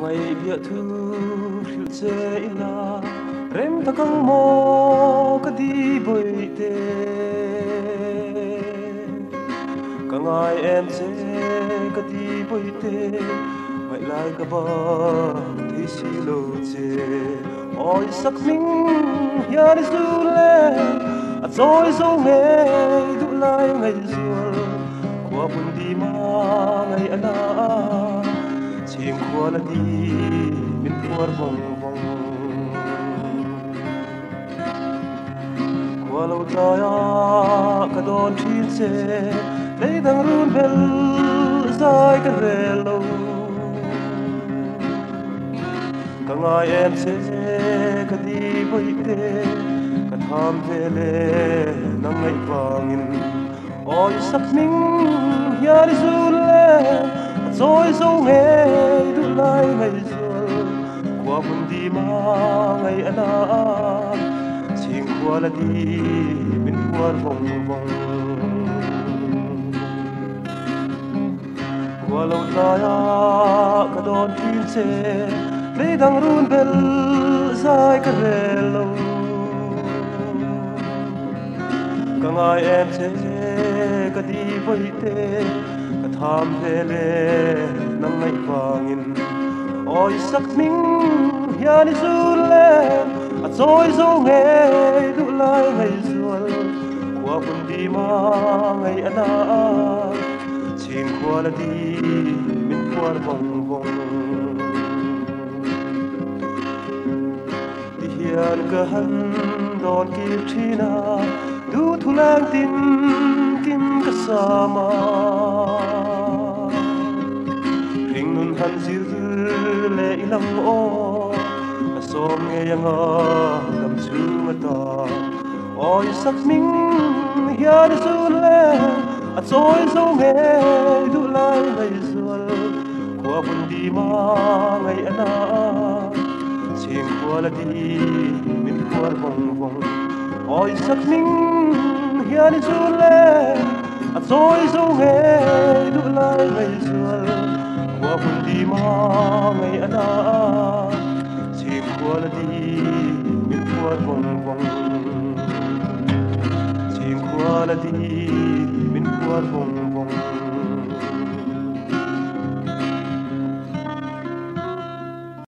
ngày bia thu phiêu chế ila rem ta kang mo ka di bơi te ka ngai em chế ka di bơi te mai lai ka ba thi si lo chế oi sắc minh ya đi du le a trôi sâu nghe du lai ngày ruột qua bun đi ma ngày ana chim qua là đi min qua vòng vòng qua lâu dài cả đón thiên xe lấy đằng run bel dài cái rè lâu cả ngày em sẽ cả đi với tê cả tham về lệ nắng ngày vàng ôi sắc minh ya đi du le rồi dấu nghe đủ lại ngày rồi qua buồn đi mà ngày ana chim qua là đi bên qua vòng vòng qua lâu dài cả đón tin xe lấy đằng run bel dài cái rè lâu cả ngày em sẽ cả đi với tê cả tham về lệ nắng ngày vàng ôi sắc minh ya đi du le rồi dấu nghe đủ lại ngày ruột qua buồn đi mà ngày ana chim qua là đi bên qua vòng vòng đi hiền cơ hắn đón kịp chi na đủ thu lang tin kim ka sama ring nun han zir le ilang o asom nge yang kam chu mata oi sắc minh ya đi du le a trôi dấu nghe đủ lại ngày ruột qua buồn đi mà ngày ana chim qua là đi min qua vòng vòng oi sắc minh ya đi du le a trôi dấu nghe đủ lại ngày ruột qua buồn đi mà ngày ana chim qua là đi min qua vòng vòng chim qua là đi min qua vòng